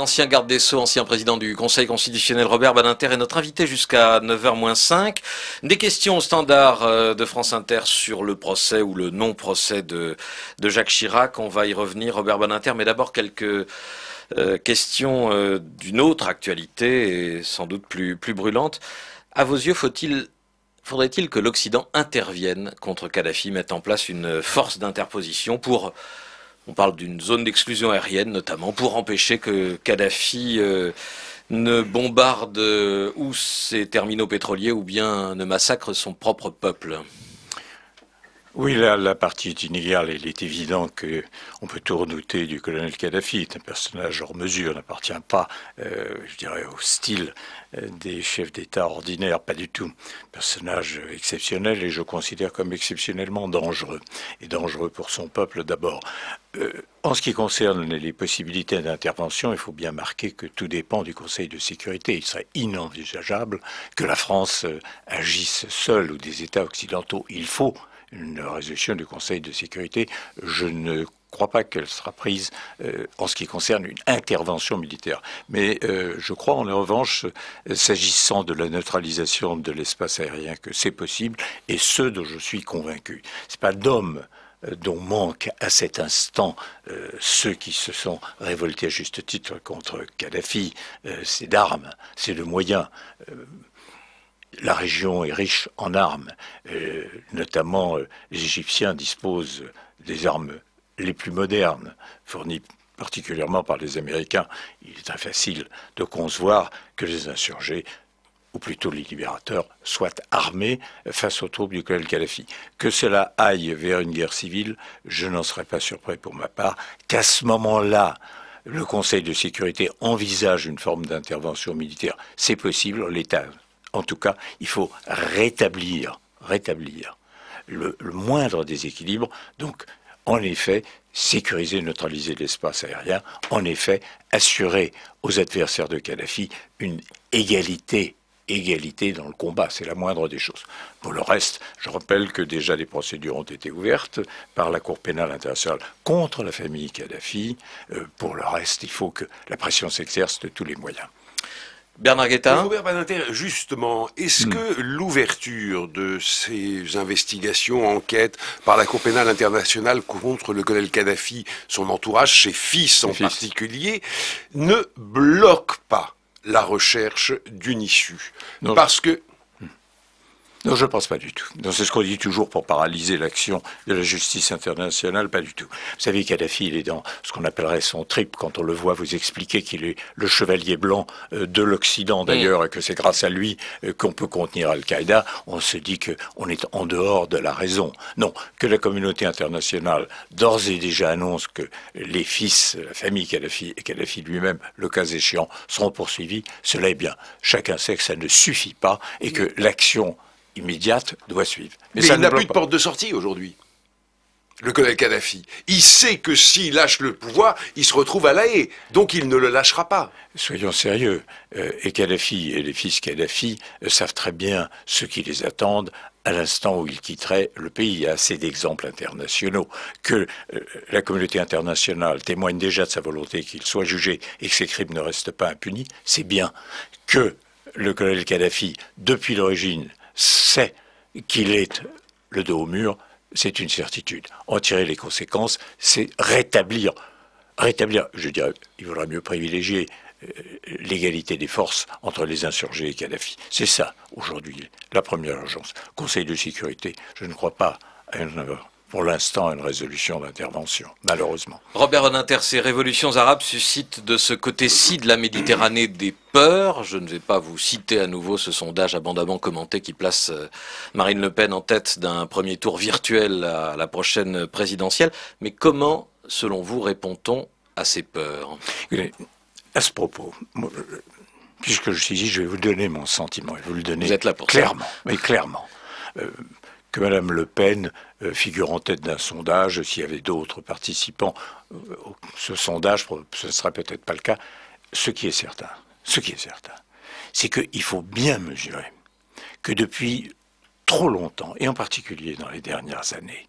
L'ancien garde des Sceaux, ancien président du Conseil constitutionnel Robert Badinter est notre invité jusqu'à 9h-5. Des questions au standard de France Inter sur le procès ou le non-procès de Jacques Chirac. On va y revenir, Robert Badinter, mais d'abord quelques questions d'une autre actualité et sans doute plus brûlante. À vos yeux, faudrait-il que l'Occident intervienne contre Kadhafi, mette en place une force d'interposition pour... On parle d'une zone d'exclusion aérienne, notamment, pour empêcher que Kadhafi ne bombarde ou ses terminaux pétroliers ou bien ne massacre son propre peuple. Oui, là, la partie est inégale. Il est évident qu'on peut tout redouter du colonel Kadhafi. C'est un personnage hors mesure, n'appartient pas, je dirais, au style des chefs d'État ordinaires, pas du tout. Personnage exceptionnel et je considère comme exceptionnellement dangereux. Et dangereux pour son peuple d'abord. En ce qui concerne les possibilités d'intervention, il faut bien marquer que tout dépend du Conseil de sécurité. Il serait inenvisageable que la France agisse seule ou des États occidentaux. Il faut une résolution du Conseil de sécurité. Je ne crois pas qu'elle sera prise en ce qui concerne une intervention militaire. Mais je crois en revanche, s'agissant de la neutralisation de l'espace aérien, que c'est possible, et ce dont je suis convaincu. C'est pas d'hommes dont manquent à cet instant ceux qui se sont révoltés à juste titre contre Kadhafi, c'est d'armes, c'est de moyens. La région est riche en armes, notamment les Égyptiens disposent des armes les plus modernes, fournies particulièrement par les Américains. Il est très facile de concevoir que les insurgés, ou plutôt les libérateurs, soient armés face aux troupes du colonel Kadhafi. Que cela aille vers une guerre civile, je n'en serais pas surpris pour ma part, qu'à ce moment-là, le Conseil de sécurité envisage une forme d'intervention militaire. C'est possible, l'État. En tout cas, il faut rétablir le moindre déséquilibre. Donc, en effet, sécuriser, neutraliser l'espace aérien. En effet, assurer aux adversaires de Kadhafi une égalité dans le combat. C'est la moindre des choses. Pour le reste, je rappelle que déjà des procédures ont été ouvertes par la Cour pénale internationale contre la famille Kadhafi. Pour le reste, il faut que la pression s'exerce de tous les moyens. Bernard Guetta. Robert Badinter, justement, est-ce que l'ouverture de ces investigations, enquêtes par la Cour pénale internationale contre le colonel Kadhafi, son entourage, ses fils en particulier, ne bloque pas la recherche d'une issue? Non. Parce que... Non, je ne pense pas du tout. C'est ce qu'on dit toujours pour paralyser l'action de la justice internationale, pas du tout. Vous savez, Kadhafi, il est dans ce qu'on appellerait son trip. Quand on le voit vous expliquer qu'il est le chevalier blanc de l'Occident d'ailleurs, et que c'est grâce à lui qu'on peut contenir Al-Qaïda, on se dit qu'on est en dehors de la raison. Non, que la communauté internationale d'ores et déjà annonce que les fils, la famille Kadhafi et Kadhafi lui-même, le cas échéant, seront poursuivis, cela est bien. Chacun sait que ça ne suffit pas et que l'action immédiate doit suivre. Mais il n'a plus de porte de sortie aujourd'hui, le colonel Kadhafi. Il sait que s'il lâche le pouvoir, il se retrouve à La Haye. Donc il ne le lâchera pas. Soyons sérieux. Et Kadhafi et les fils Kadhafi savent très bien ce qui les attendent à l'instant où ils quitteraient le pays. Il y a assez d'exemples internationaux. Que la communauté internationale témoigne déjà de sa volonté qu'il soit jugé et que ses crimes ne restent pas impunis, c'est bien. Que le colonel Kadhafi, depuis l'origine, sait qu'il est le dos au mur, c'est une certitude. En tirer les conséquences, c'est rétablir, je dirais, il vaudra mieux privilégier l'égalité des forces entre les insurgés et Kadhafi. C'est ça, aujourd'hui, la première urgence. Conseil de sécurité, je ne crois pas à pour l'instant, une résolution d'intervention, malheureusement. Robert Badinter, ces révolutions arabes suscitent de ce côté-ci de la Méditerranée des peurs. Je ne vais pas vous citer à nouveau ce sondage abondamment commenté qui place Marine Le Pen en tête d'un premier tour virtuel à la prochaine présidentielle. Mais comment, selon vous, répond-on à ces peurs? À ce propos, puisque je suis ici, je vais vous donner mon sentiment. Et vous le donner vous êtes là pour clairement, ça. Mais clairement. Que Mme Le Pen figure en tête d'un sondage, s'il y avait d'autres participants, ce sondage, ce ne sera peut-être pas le cas. Ce qui est certain, c'est qu'il faut bien mesurer que depuis trop longtemps, et en particulier dans les dernières années,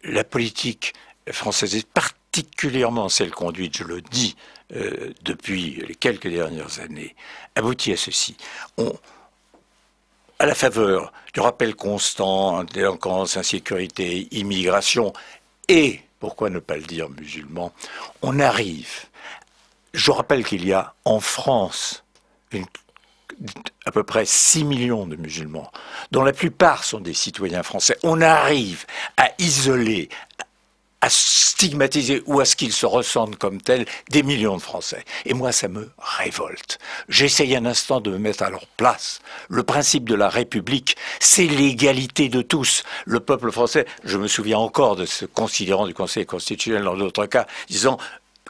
la politique française est particulièrement celle conduite, je le dis, depuis les quelques dernières années, aboutit à ceci. À la faveur du rappel constant, délinquance, insécurité, immigration et, pourquoi ne pas le dire, musulmans, on arrive. Je rappelle qu'il y a en France à peu près 6 millions de musulmans, dont la plupart sont des citoyens français. On arrive à isoler, à stigmatiser ou à ce qu'ils se ressentent comme tels des millions de Français. Et moi, ça me révolte. J'essaye un instant de me mettre à leur place. Le principe de la République, c'est l'égalité de tous. Le peuple français, je me souviens encore de ce considérant du Conseil constitutionnel dans d'autres cas, disant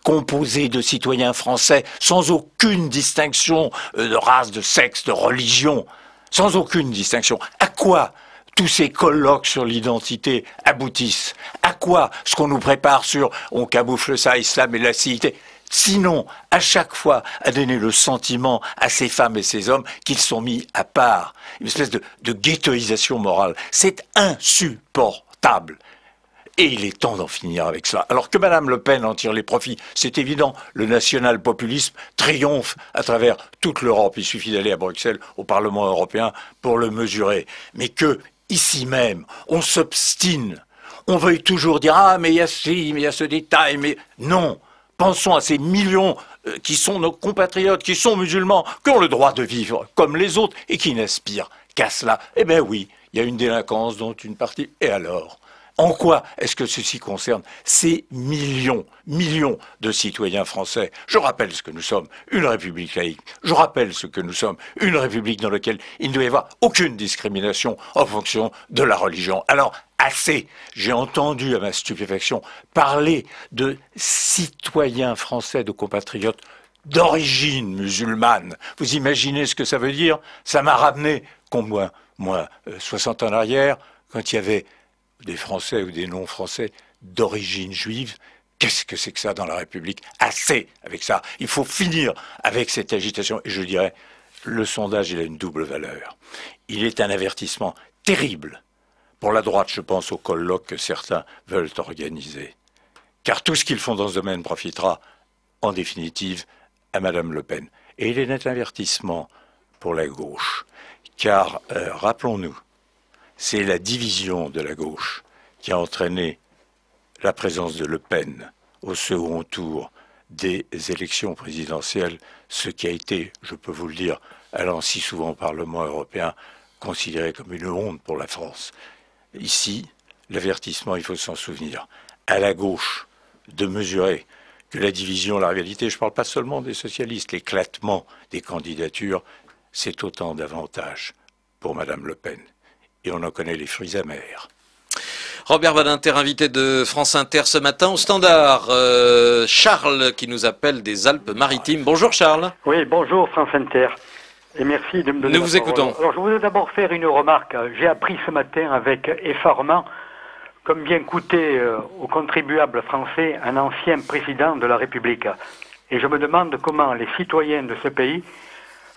composé de citoyens français sans aucune distinction de race, de sexe, de religion, sans aucune distinction. À quoi tous ces colloques sur l'identité aboutissent? À quoi ce qu'on nous prépare sur on camoufle ça, islam et laïcité? Sinon, à chaque fois, à donner le sentiment à ces femmes et ces hommes qu'ils sont mis à part. Une espèce de ghettoisation morale. C'est insupportable. Et il est temps d'en finir avec cela. Alors que Madame Le Pen en tire les profits, c'est évident. Le national-populisme triomphe à travers toute l'Europe. Il suffit d'aller à Bruxelles, au Parlement européen, pour le mesurer. Mais que, ici même, on s'obstine. On veuille toujours dire « Ah, mais il y a ci, mais il y a ce détail, mais... » Non. Pensons à ces millions qui sont nos compatriotes, qui sont musulmans, qui ont le droit de vivre comme les autres et qui n'aspirent qu'à cela. Eh bien oui, il y a une délinquance dont une partie... Et alors ? En quoi est-ce que ceci concerne ces millions de citoyens français? Je rappelle ce que nous sommes, une république laïque. Je rappelle ce que nous sommes, une république dans laquelle il ne doit y avoir aucune discrimination en fonction de la religion. Alors, assez. J'ai entendu à ma stupéfaction parler de citoyens français, de compatriotes d'origine musulmane. Vous imaginez ce que ça veut dire? Ça m'a ramené, moi, 60 ans en arrière, quand il y avait des Français ou des non-Français d'origine juive. Qu'est-ce que c'est que ça dans la République? Assez avec ça. Il faut finir avec cette agitation. Et je dirais, le sondage, il a une double valeur. Il est un avertissement terrible pour la droite, je pense, au colloque que certains veulent organiser. Car tout ce qu'ils font dans ce domaine profitera, en définitive, à Madame Le Pen. Et il est un avertissement pour la gauche. Car, rappelons-nous, c'est la division de la gauche qui a entraîné la présence de Le Pen au second tour des élections présidentielles, ce qui a été, je peux vous le dire, allant si souvent au Parlement européen, considéré comme une honte pour la France. Ici, l'avertissement, il faut s'en souvenir, à la gauche, de mesurer que la division, la rivalité, je ne parle pas seulement des socialistes, l'éclatement des candidatures, c'est autant d'avantages pour Madame Le Pen. Et on en connaît les fruits amers. Robert Badinter, invité de France Inter ce matin au Standard. Charles qui nous appelle des Alpes-Maritimes. Bonjour Charles. Oui, bonjour France Inter. Et merci de me donner la parole. Nous vous écoutons. Alors je voudrais d'abord faire une remarque. J'ai appris ce matin avec effarement combien coûtait aux contribuables français un ancien président de la République. Et je me demande comment les citoyens de ce pays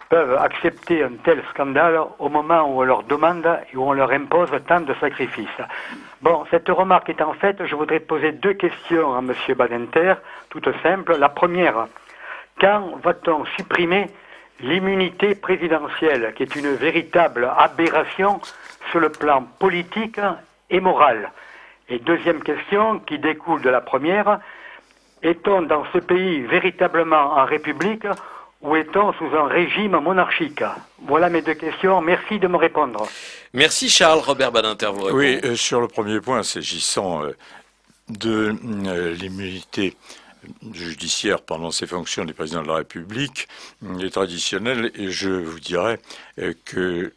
peuvent accepter un tel scandale au moment où on leur demande et où on leur impose tant de sacrifices. Bon, cette remarque étant faite, je voudrais poser deux questions à M. Badinter, toutes simples. La première, quand va-t-on supprimer l'immunité présidentielle, qui est une véritable aberration sur le plan politique et moral? Et deuxième question, qui découle de la première, est-on dans ce pays véritablement en République ou est-on sous un régime monarchique? Voilà mes deux questions. Merci de me répondre. Merci Charles. Robert Badinter vous répond. Oui, sur le premier point, s'agissant de l'immunité judiciaire pendant ses fonctions du président de la République, est traditionnel, et je vous dirais que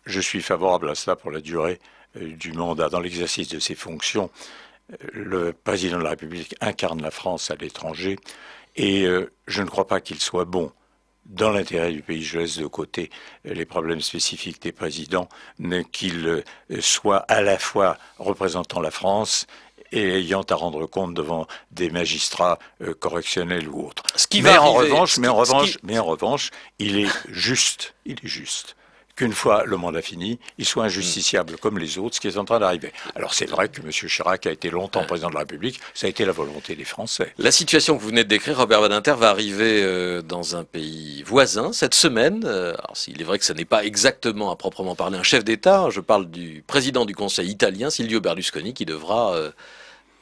je suis favorable à cela pour la durée du mandat. Dans l'exercice de ses fonctions, le président de la République incarne la France à l'étranger, et je ne crois pas qu'il soit bon, dans l'intérêt du pays, je laisse de côté les problèmes spécifiques des présidents, qu'il soit à la fois représentant la France et ayant à rendre compte devant des magistrats correctionnels ou autres. Ce qui va arriver, mais en revanche, il est juste qu'une fois le mandat fini, il soit injusticiable comme les autres, ce qui est en train d'arriver. Alors c'est vrai que M. Chirac a été longtemps président de la République, ça a été la volonté des Français. La situation que vous venez de décrire, Robert Badinter, va arriver dans un pays voisin cette semaine. Alors il est vrai que ce n'est pas exactement à proprement parler un chef d'État, je parle du président du Conseil italien, Silvio Berlusconi, qui devra...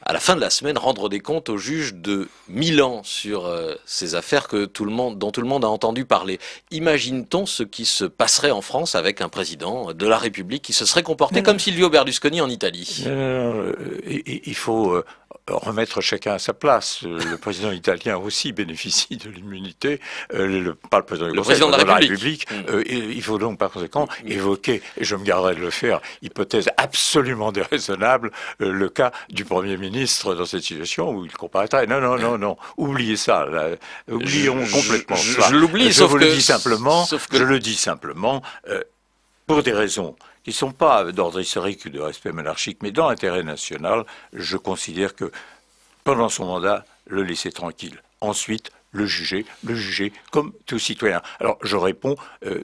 à la fin de la semaine, rendre des comptes au juge de Milan sur ces affaires dont tout le monde a entendu parler. Imagine-t-on ce qui se passerait en France avec un président de la République qui se serait comporté comme Silvio Berlusconi en Italie? Il faut remettre chacun à sa place. Le président italien aussi bénéficie de l'immunité, pas le président du Conseil, président de la République. Il faut donc par conséquent évoquer, et je me garderai de le faire, hypothèse absolument déraisonnable, le cas du Premier ministre dans cette situation où il comparaîtrait. Non, oubliez ça. Là. Oublions complètement ça. Je l'oublie, je le dis simplement, pour des raisons qui ne sont pas d'ordre historique ou de respect monarchique, mais dans l'intérêt national, je considère que pendant son mandat, le laisser tranquille. Ensuite, le juger comme tout citoyen. Alors je réponds,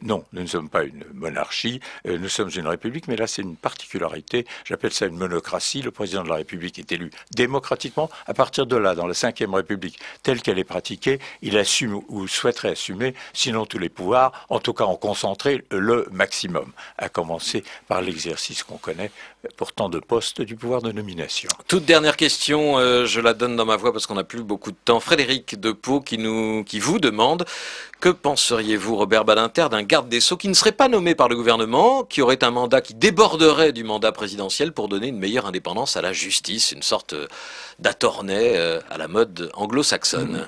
non, nous ne sommes pas une monarchie, nous sommes une république, mais là c'est une particularité, j'appelle ça une monocratie. Le président de la République est élu démocratiquement. À partir de là, dans la Ve République, telle qu'elle est pratiquée, il assume ou souhaiterait assumer, sinon tous les pouvoirs, en tout cas en concentrer le maximum, à commencer par l'exercice qu'on connaît, pourtant de postes du pouvoir de nomination. Toute dernière question, je la donne dans ma voix parce qu'on n'a plus beaucoup de temps. Frédéric Depeau qui vous demande: que penseriez-vous, Robert Badinter, d'un garde des Sceaux qui ne serait pas nommé par le gouvernement, qui aurait un mandat qui déborderait du mandat présidentiel pour donner une meilleure indépendance à la justice, une sorte d'Attorney à la mode anglo-saxonne?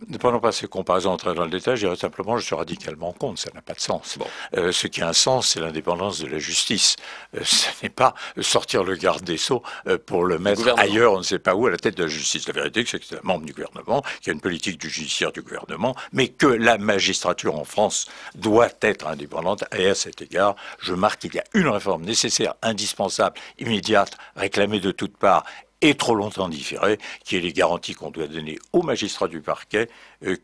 Ne prenons pas ces comparaisons entrer dans le détail, je dirais simplement je suis radicalement contre, ça n'a pas de sens. Bon. Ce qui a un sens, c'est l'indépendance de la justice. Ce n'est pas sortir le garde des Sceaux pour le mettre ailleurs, on ne sait pas où, à la tête de la justice. La vérité, c'est que c'est un membre du gouvernement, qui a une politique du judiciaire du gouvernement, mais que la magistrature en France doit être indépendante. Et à cet égard, je marque qu'il y a une réforme nécessaire, indispensable, immédiate, réclamée de toutes parts, et trop longtemps différé, qui est les garanties qu'on doit donner aux magistrats du parquet,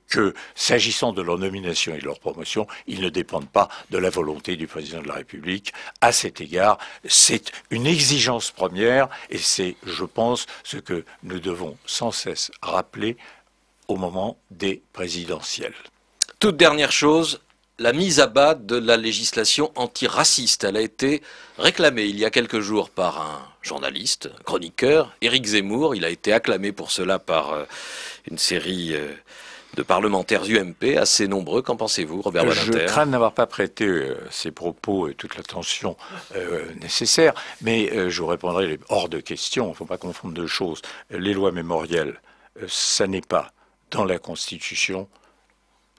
que, s'agissant de leur nomination et de leur promotion, ils ne dépendent pas de la volonté du président de la République. À cet égard, c'est une exigence première, et c'est, je pense, ce que nous devons sans cesse rappeler au moment des présidentielles. Toute dernière chose, la mise à bas de la législation antiraciste. Elle a été réclamée il y a quelques jours par un journaliste, un chroniqueur, Éric Zemmour. Il a été acclamé pour cela par une série de parlementaires UMP assez nombreux. Qu'en pensez-vous, Robert Badinter? Je crains de n'avoir pas prêté ces propos toute l'attention nécessaire, mais je vous répondrai hors de question. Il ne faut pas confondre deux choses. Les lois mémorielles, ça n'est pas dans la Constitution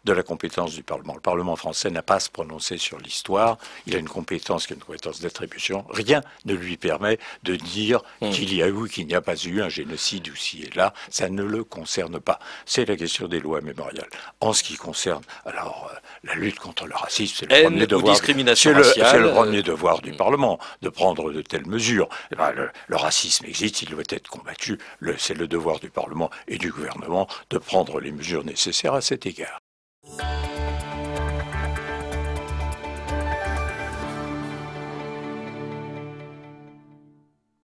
de la compétence du Parlement. Le Parlement français n'a pas à se prononcer sur l'histoire. Il a une compétence qui est une compétence d'attribution. Rien ne lui permet de dire qu'il y a eu ou qu'il n'y a pas eu un génocide ou-ci et là. Ça ne le concerne pas. C'est la question des lois mémoriales. En ce qui concerne, alors, la lutte contre le racisme, c'est le premier devoir. C'est le premier devoir du Parlement de prendre de telles mesures. Le racisme existe, il doit être combattu. C'est le devoir du Parlement et du gouvernement de prendre les mesures nécessaires à cet égard.